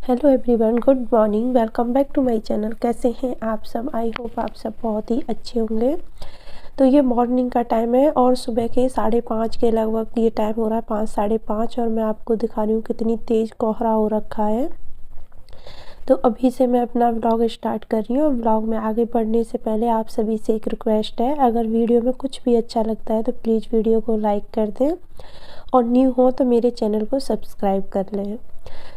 Hello everyone, good morning. Welcome back to my channel. कैसे हैं आप सब? आई होप आप सब बहुत ही अच्छे होंगे। तो ये मॉर्निंग का टाइम है और सुबह के 5:30 के लगभग ये टाइम हो रहा है, 5 साढ़े 5, और मैं आपको दिखा रही हूँ कितनी तेज़ कोहरा हो रखा है। तो अभी से मैं अपना व्लॉग स्टार्ट कर रही हूँ। व्लॉग में आगे बढ़ने से पहले आप सभी से एक रिक्वेस्ट है, अगर वीडियो में कुछ भी अच्छा लगता है तो प्लीज़ वीडियो को लाइक कर दें और न्यू हो तो मेरे चैनल को सब्सक्राइब कर लें।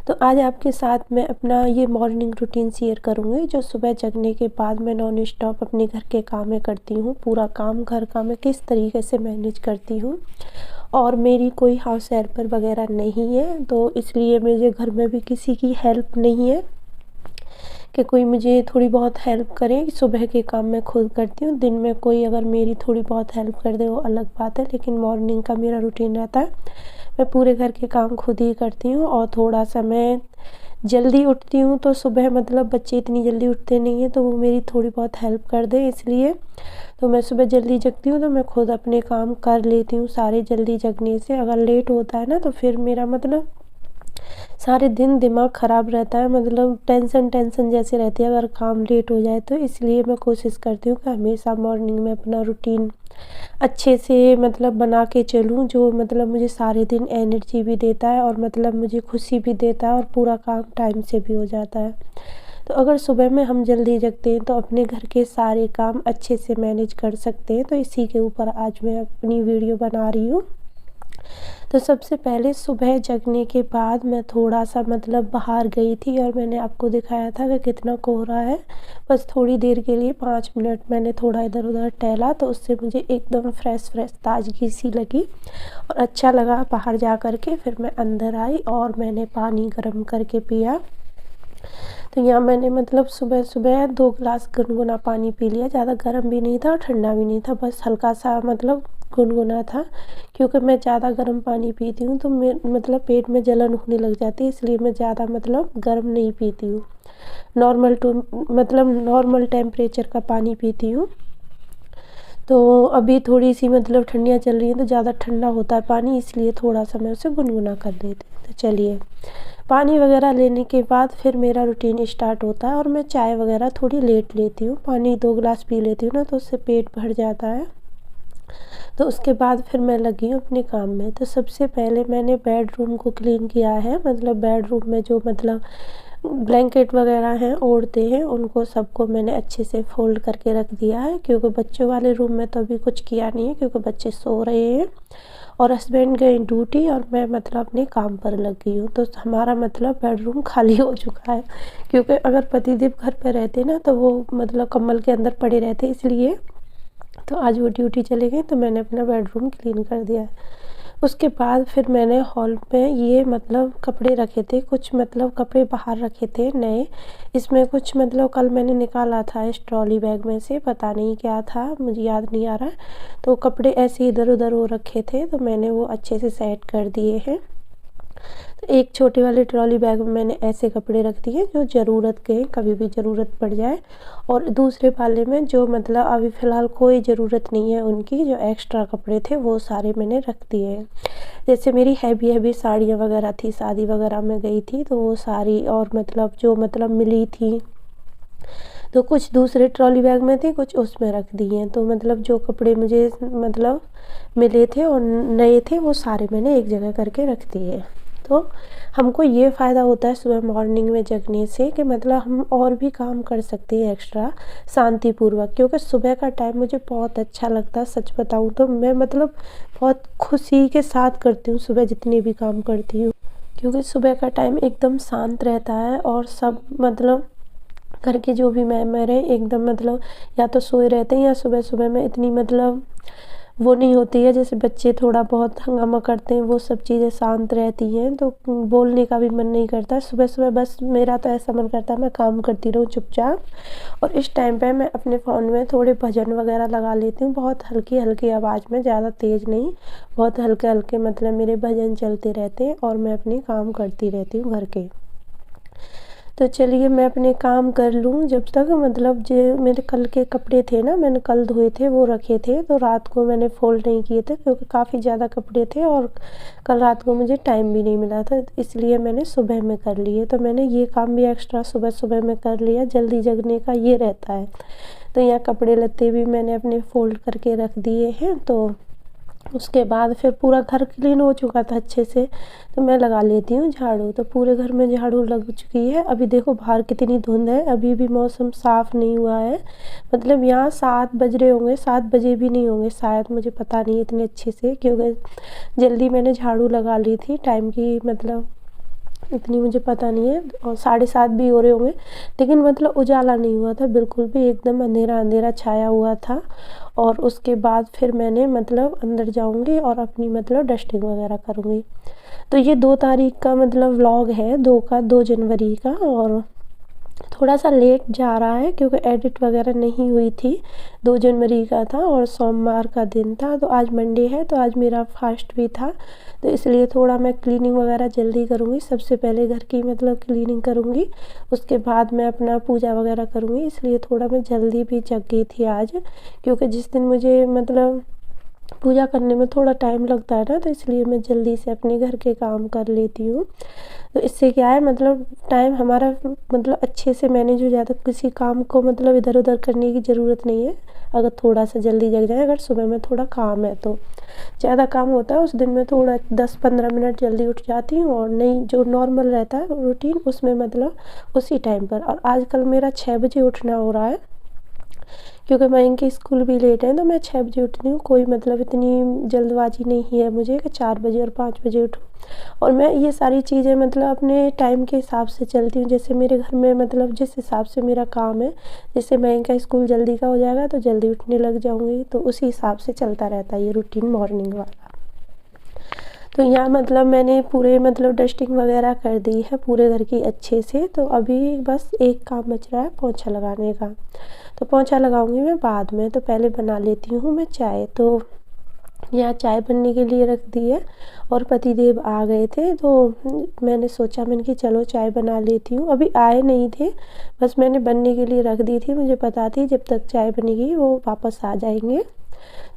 तो आज आपके साथ मैं अपना ये मॉर्निंग रूटीन शेयर करूँगी, जो सुबह जगने के बाद मैं नॉन स्टॉप अपने घर के काम में करती हूँ। पूरा काम घर का मैं किस तरीके से मैनेज करती हूँ, और मेरी कोई हाउस हेल्पर वगैरह नहीं है, तो इसलिए मुझे घर में भी किसी की हेल्प नहीं है कि कोई मुझे थोड़ी बहुत हेल्प करे। सुबह के काम मैं खुद करती हूँ। दिन में कोई अगर मेरी थोड़ी बहुत हेल्प कर दे वो अलग बात है, लेकिन मॉर्निंग का मेरा रूटीन रहता है मैं पूरे घर के काम खुद ही करती हूँ। और थोड़ा सा मैं जल्दी उठती हूँ, तो सुबह मतलब बच्चे इतनी जल्दी उठते नहीं हैं, तो वो मेरी थोड़ी बहुत हेल्प कर दें, इसलिए तो मैं सुबह जल्दी जगती हूँ तो मैं खुद अपने काम कर लेती हूँ सारे। जल्दी जगने से अगर लेट होता है ना, तो फिर मेरा मतलब सारे दिन दिमाग ख़राब रहता है, मतलब टेंशन टेंशन जैसे रहती है अगर काम लेट हो जाए तो। इसलिए मैं कोशिश करती हूँ कि हमेशा मॉर्निंग में अपना रूटीन अच्छे से मतलब बना के चलूँ, जो मतलब मुझे सारे दिन एनर्जी भी देता है और मतलब मुझे खुशी भी देता है, और पूरा काम टाइम से भी हो जाता है। तो अगर सुबह में हम जल्दी जगते हैं तो अपने घर के सारे काम अच्छे से मैनेज कर सकते हैं। तो इसी के ऊपर आज मैं अपनी वीडियो बना रही हूँ। तो सबसे पहले सुबह जगने के बाद मैं थोड़ा सा मतलब बाहर गई थी, और मैंने आपको दिखाया था कि कितना कोहरा है। बस थोड़ी देर के लिए 5 मिनट मैंने थोड़ा इधर उधर टहला, तो उससे मुझे एकदम फ्रेश ताजगी सी लगी और अच्छा लगा। बाहर जा कर के फिर मैं अंदर आई और मैंने पानी गर्म करके पिया। तो यहाँ मैंने मतलब सुबह सुबह 2 गिलास गुनगुना पानी पी लिया। ज़्यादा गर्म भी नहीं था और ठंडा भी नहीं था, बस हल्का सा मतलब गुनगुना था। क्योंकि मैं ज़्यादा गर्म पानी पीती हूँ तो मैं मतलब पेट में जलन होने लग जाती है, इसलिए मैं ज़्यादा मतलब गर्म नहीं पीती हूँ। नॉर्मल टू मतलब नॉर्मल टेम्परेचर का पानी पीती हूँ। तो अभी थोड़ी सी मतलब ठंडियाँ चल रही हैं तो ज़्यादा ठंडा होता है पानी, इसलिए थोड़ा सा मैं उसे गुनगुना कर देती हूँ। तो चलिए, पानी वगैरह लेने के बाद फिर मेरा रूटीन स्टार्ट होता है, और मैं चाय वगैरह थोड़ी लेट लेती हूँ। पानी 2 गिलास पी लेती हूँ ना, तो उससे पेट भर जाता है। तो उसके बाद फिर मैं लगी हूँ अपने काम में। तो सबसे पहले मैंने बेडरूम को क्लीन किया है, मतलब बेडरूम में जो मतलब ब्लैंकेट वगैरह हैं ओढ़ते हैं उनको सबको मैंने अच्छे से फोल्ड करके रख दिया है। क्योंकि बच्चों वाले रूम में तो अभी कुछ किया नहीं है, क्योंकि बच्चे सो रहे हैं और हस्बैंड गए ड्यूटी और मैं मतलब अपने काम पर लग गई हूँ। तो हमारा मतलब बेडरूम खाली हो चुका है, क्योंकि अगर पतिदेव घर पर रहते ना तो वो मतलब कम्बल के अंदर पड़े रहते, इसलिए तो आज वो ड्यूटी चले गए तो मैंने अपना बेडरूम क्लीन कर दिया है। उसके बाद फिर मैंने हॉल में ये मतलब कपड़े रखे थे, कुछ मतलब कपड़े बाहर रखे थे नए। इसमें कुछ मतलब कल मैंने निकाला था इस ट्रॉली बैग में से, पता नहीं क्या था, मुझे याद नहीं आ रहा। तो कपड़े ऐसे इधर उधर हो रखे थे, तो मैंने वो अच्छे से सेट कर दिए हैं। तो एक छोटे वाले ट्रॉली बैग में मैंने ऐसे कपड़े रख दिए जो ज़रूरत के हैं, कभी भी ज़रूरत पड़ जाए। और दूसरे वाले में जो मतलब अभी फ़िलहाल कोई ज़रूरत नहीं है उनकी, जो एक्स्ट्रा कपड़े थे वो सारे मैंने रख दिए हैं। जैसे मेरी हैवी हैवी साड़ियाँ वगैरह थी, शादी वगैरह में गई थी तो वो सारी, और मतलब जो मतलब मिली थी, तो कुछ दूसरे ट्रॉली बैग में थे, कुछ उसमें रख दिए हैं। तो मतलब जो कपड़े मुझे मतलब मिले थे और नए थे वो सारे मैंने एक जगह करके रख दिए। तो हमको ये फ़ायदा होता है सुबह मॉर्निंग में जगने से कि मतलब हम और भी काम कर सकते हैं एक्स्ट्रा शांतिपूर्वक। क्योंकि सुबह का टाइम मुझे बहुत अच्छा लगता है, सच बताऊँ तो मैं मतलब बहुत खुशी के साथ करती हूँ सुबह जितने भी काम करती हूँ। क्योंकि सुबह का टाइम एकदम शांत रहता है और सब मतलब घर के जो भी मेंबर हैं एकदम मतलब या तो सोए रहते हैं, या सुबह सुबह में इतनी मतलब वो नहीं होती है, जैसे बच्चे थोड़ा बहुत हंगामा करते हैं, वो सब चीज़ें शांत रहती हैं तो बोलने का भी मन नहीं करता सुबह सुबह। बस मेरा तो ऐसा मन करता है मैं काम करती रहूँ चुपचाप। और इस टाइम पे मैं अपने फ़ोन में थोड़े भजन वगैरह लगा लेती हूँ, बहुत हल्की हल्की आवाज़ में, ज़्यादा तेज़ नहीं, बहुत हल्के हल्के मतलब मेरे भजन चलते रहते हैं और मैं अपने काम करती रहती हूँ घर के। तो चलिए मैं अपने काम कर लूँ जब तक, मतलब जो मेरे कल के कपड़े थे ना, मैंने कल धोए थे वो रखे थे, तो रात को मैंने फ़ोल्ड नहीं किए थे क्योंकि काफ़ी ज़्यादा कपड़े थे और कल रात को मुझे टाइम भी नहीं मिला था, इसलिए मैंने सुबह में कर लिए। तो मैंने ये काम भी एक्स्ट्रा सुबह सुबह में कर लिया, जल्दी जगने का ये रहता है। तो यहाँ कपड़े लत्ते भी मैंने अपने फ़ोल्ड करके रख दिए हैं। तो उसके बाद फिर पूरा घर क्लीन हो चुका था अच्छे से, तो मैं लगा लेती हूँ झाड़ू। तो पूरे घर में झाड़ू लग चुकी है। अभी देखो बाहर कितनी धुंध है, अभी भी मौसम साफ़ नहीं हुआ है, मतलब यहाँ 7 बज रहे होंगे, 7 बजे भी नहीं होंगे शायद, मुझे पता नहीं इतने अच्छे से, क्योंकि जल्दी मैंने झाड़ू लगा ली थी। टाइम की मतलब इतनी मुझे पता नहीं है, और 7:30 भी हो रहे होंगे, लेकिन मतलब उजाला नहीं हुआ था बिल्कुल भी, एकदम अंधेरा अंधेरा छाया हुआ था। और उसके बाद फिर मैंने मतलब अंदर जाऊंगी और अपनी मतलब डस्टिंग वगैरह करूँगी। तो ये 2 तारीख का मतलब व्लॉग है, 2 जनवरी का, और थोड़ा सा लेट जा रहा है क्योंकि एडिट वगैरह नहीं हुई थी। 2 जनवरी का था और सोमवार का दिन था, तो आज मंडे है, तो आज मेरा फास्ट भी था, तो इसलिए थोड़ा मैं क्लीनिंग वगैरह जल्दी करूँगी। सबसे पहले घर की मतलब क्लीनिंग करूँगी, उसके बाद मैं अपना पूजा वगैरह करूँगी, इसलिए थोड़ा मैं जल्दी भी जग गई थी आज, क्योंकि जिस दिन मुझे मतलब पूजा करने में थोड़ा टाइम लगता है ना, तो इसलिए मैं जल्दी से अपने घर के काम कर लेती हूँ। तो इससे क्या है, मतलब टाइम हमारा मतलब अच्छे से मैनेज हो जाता है, किसी काम को मतलब इधर उधर करने की ज़रूरत नहीं है अगर थोड़ा सा जल्दी जग जाए। अगर सुबह में थोड़ा काम है तो ज़्यादा काम होता है उस दिन में थोड़ा 10-15 मिनट जल्दी उठ जाती हूँ, और नहीं जो नॉर्मल रहता है रूटीन उसमें मतलब उसी टाइम पर। और आजकल मेरा 6 बजे उठना हो रहा है, क्योंकि मैं इनके स्कूल भी लेट है, तो मैं 6 बजे उठती हूँ। कोई मतलब इतनी जल्दबाजी नहीं है मुझे कि 4 बजे और 5 बजे उठूँ। और मैं ये सारी चीज़ें मतलब अपने टाइम के हिसाब से चलती हूँ, जैसे मेरे घर में मतलब जिस हिसाब से मेरा काम है, जैसे मैं इनका स्कूल जल्दी का हो जाएगा तो जल्दी उठने लग जाऊँगी, तो उसी हिसाब से चलता रहता है ये रूटीन मॉर्निंग वाला। तो यहाँ मतलब मैंने पूरे मतलब डस्टिंग वगैरह कर दी है पूरे घर की अच्छे से। तो अभी बस एक काम बच रहा है पोंछा लगाने का, तो पोंछा लगाऊंगी मैं बाद में। तो पहले बना लेती हूँ मैं चाय। तो यहाँ चाय बनने के लिए रख दी है, और पतिदेव आ गए थे, तो मैंने सोचा मैंने कि चलो चाय बना लेती हूँ। अभी आए नहीं थे, बस मैंने बनने के लिए रख दी थी, मुझे पता थी जब तक चाय बनेगी वो वापस आ जाएंगे।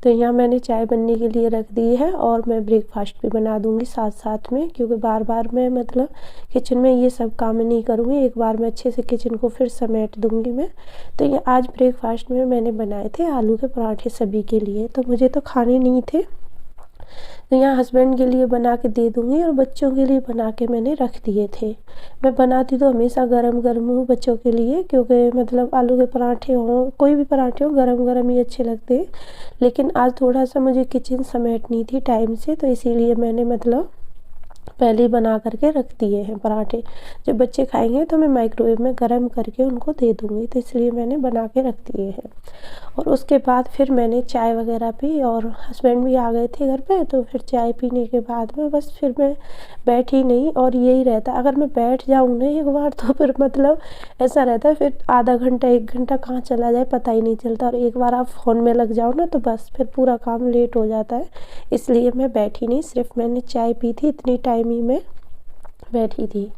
तो यहाँ मैंने चाय बनने के लिए रख दी है, और मैं ब्रेकफास्ट भी बना दूँगी साथ साथ में, क्योंकि बार बार मैं मतलब किचन में ये सब काम नहीं करूँगी, एक बार मैं अच्छे से किचन को फिर समेट दूँगी मैं। तो ये आज ब्रेकफास्ट में मैंने बनाए थे आलू के पराठे सभी के लिए, तो मुझे तो खाने नहीं थे, तो यहाँ हस्बैंड के लिए बना के दे दूँगी, और बच्चों के लिए बना के मैंने रख दिए थे। मैं बनाती तो हमेशा गरम गरम हूँ बच्चों के लिए, क्योंकि मतलब आलू के पराठे हों कोई भी पराठे हों गरम गरम ही अच्छे लगते हैं। लेकिन आज थोड़ा सा मुझे किचन समेटनी थी टाइम से, तो इसीलिए मैंने मतलब पहले ही बना करके रख दिए हैं पराठे। जब बच्चे खाएंगे तो मैं माइक्रोवेव में गरम करके उनको दे दूँगी, तो इसलिए मैंने बना के रख दिए हैं। और उसके बाद फिर मैंने चाय वगैरह पी, और हस्बैंड भी आ गए थे घर पे, तो फिर चाय पीने के बाद में बस फिर मैं बैठी नहीं, और यही रहता अगर मैं बैठ जाऊँ ना एक बार, तो फिर मतलब ऐसा रहता है फिर आधा घंटा 1 घंटा कहाँ चला जाए पता ही नहीं चलता, और एक बार आप फ़ोन में लग जाओ ना तो बस फिर पूरा काम लेट हो जाता है। इसलिए मैं बैठी नहीं, सिर्फ मैंने चाय पी थी, इतनी टाइम ही मैं बैठी थी।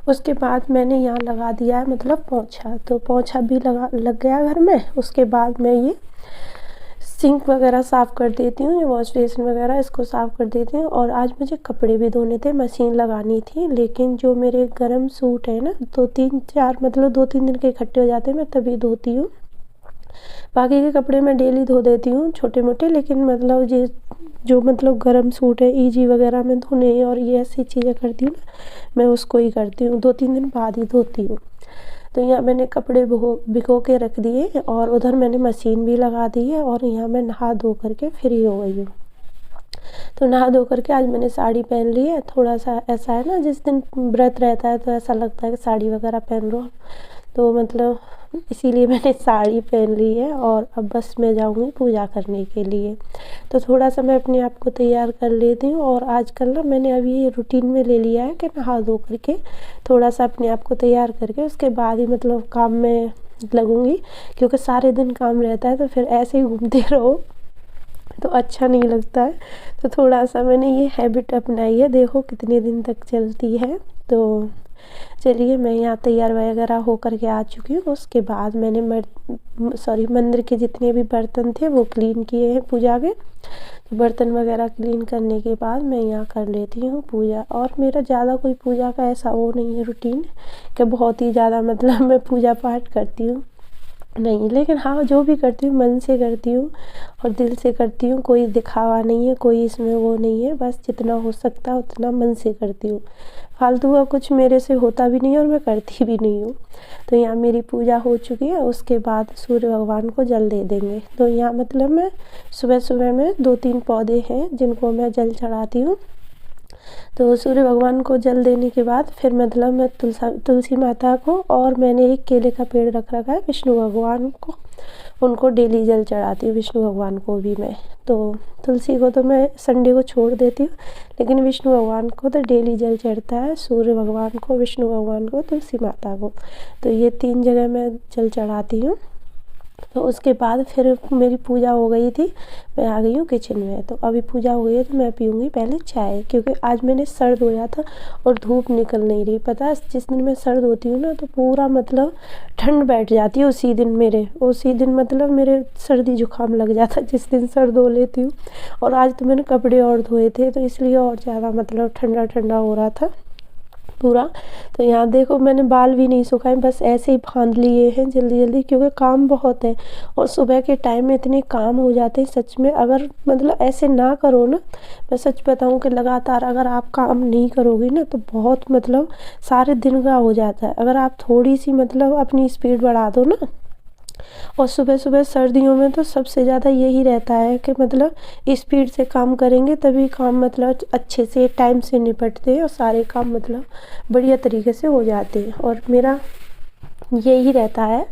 उसके बाद मैंने यहाँ लगा दिया है मतलब पोंछा, तो पोंछा भी लग गया घर में। उसके बाद मैं ये सिंक वगैरह साफ़ कर देती हूँ, ये वॉश बेसिन वगैरह इसको साफ़ कर देती हूँ। और आज मुझे कपड़े भी धोने थे, मशीन लगानी थी, लेकिन जो मेरे गर्म सूट है ना, तो 3-4 मतलब 2-3 दिन के इकट्ठे हो जाते हैं, मैं तभी धोती हूँ। बाकी के कपड़े मैं डेली धो देती हूँ छोटे मोटे, लेकिन मतलब ये जो मतलब गर्म सूट है ईजी वगैरह में धोने और ये ऐसी चीज़ें करती हूँ ना, मैं उसको ही करती हूँ, 2-3 दिन बाद ही धोती हूँ। तो यहाँ मैंने कपड़े भिगो के रख दिए, और उधर मैंने मशीन भी लगा दी है, और यहाँ मैं नहा धो करके फ्री हो गई हूँ। तो नहा धो करके आज मैंने साड़ी पहन ली है। थोड़ा सा ऐसा है ना, जिस दिन व्रत रहता है तो ऐसा लगता है कि साड़ी वगैरह पहन लो, तो मतलब इसीलिए मैंने साड़ी पहन ली है, और अब बस मैं जाऊँगी पूजा करने के लिए। तो थोड़ा सा मैं अपने आप को तैयार कर लेती हूँ, और आजकल ना मैंने अभी ये रूटीन में ले लिया है कि नहा धो करके थोड़ा सा अपने आप को तैयार करके उसके बाद ही मतलब काम में लगूँगी, क्योंकि सारे दिन काम रहता है तो फिर ऐसे ही घूमते रहो तो अच्छा नहीं लगता है। तो थोड़ा सा मैंने ये हैबिट अपनाई है, देखो कितने दिन तक चलती है। तो चलिए मैं यहाँ तैयार वगैरह होकर के आ चुकी हूँ। उसके बाद मैंने मंदिर के जितने भी बर्तन थे वो क्लीन किए हैं पूजा के। बर्तन वगैरह क्लीन करने के बाद मैं यहाँ कर लेती हूँ पूजा। और मेरा ज़्यादा कोई पूजा का ऐसा वो नहीं है रूटीन कि बहुत ही ज़्यादा मतलब मैं पूजा पाठ करती हूँ, नहीं। लेकिन हाँ, जो भी करती हूँ मन से करती हूँ और दिल से करती हूँ। कोई दिखावा नहीं है, कोई इसमें वो नहीं है। बस जितना हो सकता है उतना मन से करती हूँ। फालतू का कुछ मेरे से होता भी नहीं है और मैं करती भी नहीं हूँ। तो यहाँ मेरी पूजा हो चुकी है। उसके बाद सूर्य भगवान को जल दे देंगे। तो यहाँ मतलब मैं सुबह सुबह में 2-3 पौधे हैं जिनको मैं जल चढ़ाती हूँ। तो सूर्य भगवान को जल देने के बाद फिर मतलब मैं तुलसी माता को, और मैंने एक केले का पेड़ रख रखा है विष्णु भगवान को, उनको डेली जल चढ़ाती हूँ। विष्णु भगवान को भी मैं, तो तुलसी को तो मैं संडे को छोड़ देती हूँ, लेकिन विष्णु भगवान को तो डेली जल चढ़ता है। सूर्य भगवान को, विष्णु भगवान को, तुलसी माता को, तो ये 3 जगह मैं जल चढ़ाती हूँ। तो उसके बाद फिर मेरी पूजा हो गई थी, मैं आ गई हूँ किचन में। तो अभी पूजा हो गई है तो मैं पीऊँगी पहले चाय, क्योंकि आज मैंने सर धोया था और धूप निकल नहीं रही। पता है जिस दिन मैं सर धोती हूँ ना तो पूरा मतलब ठंड बैठ जाती है उसी दिन मतलब मेरे सर्दी जुकाम लग जाता है जिस दिन सर धो लेती हूँ। और आज तो मैंने कपड़े और धोए थे तो इसलिए और ज़्यादा मतलब ठंडा ठंडा हो रहा था पूरा। तो यहाँ देखो मैंने बाल भी नहीं सुखाए, बस ऐसे ही बांध लिए हैं जल्दी जल्दी, क्योंकि काम बहुत है और सुबह के टाइम में इतने काम हो जाते हैं सच में। अगर मतलब ऐसे ना करो ना, मैं सच बताऊँ कि लगातार अगर आप काम नहीं करोगे ना तो बहुत मतलब सारे दिन का हो जाता है। अगर आप थोड़ी सी मतलब अपनी स्पीड बढ़ा दो ना, और सुबह सुबह सर्दियों में तो सबसे ज़्यादा यही रहता है कि मतलब स्पीड से काम करेंगे तभी काम मतलब अच्छे से टाइम से निपटते हैं और सारे काम मतलब बढ़िया तरीके से हो जाते हैं, और मेरा यही रहता है।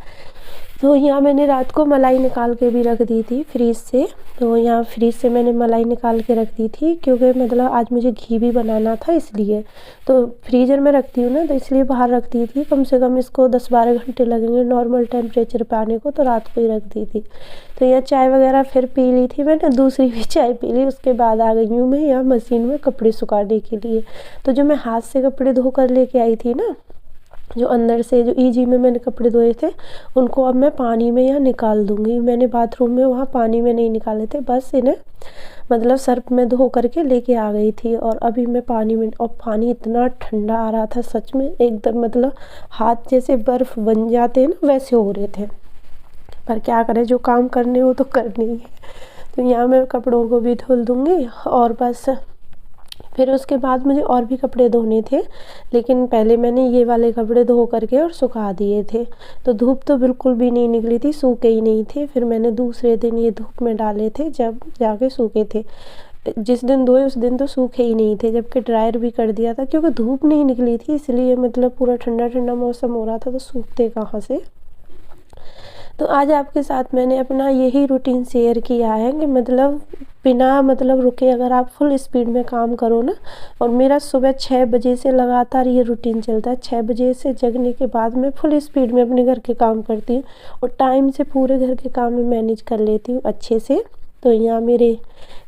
तो यहाँ मैंने रात को मलाई निकाल के भी रख दी थी फ्रीज से। तो यहाँ फ्रीज से मैंने मलाई निकाल के रख दी थी क्योंकि मतलब आज मुझे घी भी बनाना था, इसलिए। तो फ्रीज़र में रखती हूँ ना तो इसलिए बाहर रख दी थी। कम से कम इसको 10-12 घंटे लगेंगे नॉर्मल टेम्परेचर पे आने को, तो रात को ही रख दी थी। तो यहाँ चाय वगैरह फिर पी ली थी मैंने, दूसरी भी चाय पी ली। उसके बाद आ गई हूँ मैं यहाँ मशीन में कपड़े सुखाने के लिए। तो जो मैं हाथ से कपड़े धो कर लेके आई थी ना, जो अंदर से जो ईजी में मैंने कपड़े धोए थे, उनको अब मैं पानी में यहाँ निकाल दूँगी। मैंने बाथरूम में वहाँ पानी में नहीं निकाले थे, बस इन्हें मतलब सर्फ में धो करके लेके आ गई थी। और अभी मैं पानी में, और पानी इतना ठंडा आ रहा था सच में, एकदम मतलब हाथ जैसे बर्फ़ बन जाते हैं ना वैसे हो रहे थे। पर क्या करें, जो काम करने हो तो करने ही है। तो यहाँ मैं कपड़ों को भी धुल दूँगी और बस फिर उसके बाद मुझे और भी कपड़े धोने थे, लेकिन पहले मैंने ये वाले कपड़े धो करके और सुखा दिए थे। तो धूप तो बिल्कुल भी नहीं निकली थी, सूखे ही नहीं थे। फिर मैंने दूसरे दिन ये धूप में डाले थे, जब जाके सूखे थे। जिस दिन धोए उस दिन तो सूखे ही नहीं थे, जबकि ड्रायर भी कर दिया था क्योंकि धूप नहीं निकली थी, इसलिए मतलब पूरा ठंडा ठंडा मौसम हो रहा था तो सूखते कहाँ से। तो आज आपके साथ मैंने अपना यही रूटीन शेयर किया है कि मतलब बिना मतलब रुके अगर आप फुल स्पीड में काम करो ना। और मेरा सुबह 6 बजे से लगातार ये रूटीन चलता है। 6 बजे से जगने के बाद मैं फुल स्पीड में अपने घर के काम करती हूँ और टाइम से पूरे घर के काम में मैनेज कर लेती हूँ अच्छे से। तो यहाँ मेरे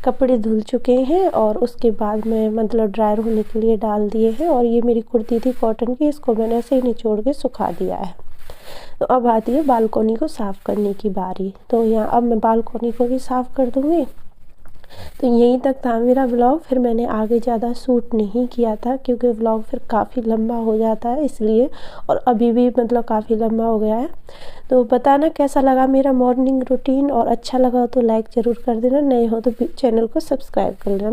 कपड़े धुल चुके हैं और उसके बाद मैं मतलब ड्रायर होने के लिए डाल दिए हैं। और ये मेरी कुर्ती थी कॉटन की, इसको मैंने ऐसे ही निचोड़ के सुखा दिया है। तो अब आती है बालकोनी को साफ़ करने की बारी। तो यहाँ अब मैं बालकोनी को भी साफ़ कर दूँगी। तो यहीं तक था मेरा व्लॉग। फिर मैंने आगे ज़्यादा शूट नहीं किया था क्योंकि व्लॉग फिर काफ़ी लंबा हो जाता है इसलिए, और अभी भी मतलब काफ़ी लंबा हो गया है। तो बताना कैसा लगा मेरा मॉर्निंग रूटीन, और अच्छा लगा हो तो लाइक ज़रूर कर देना, नए हो तो चैनल को सब्सक्राइब कर लेना।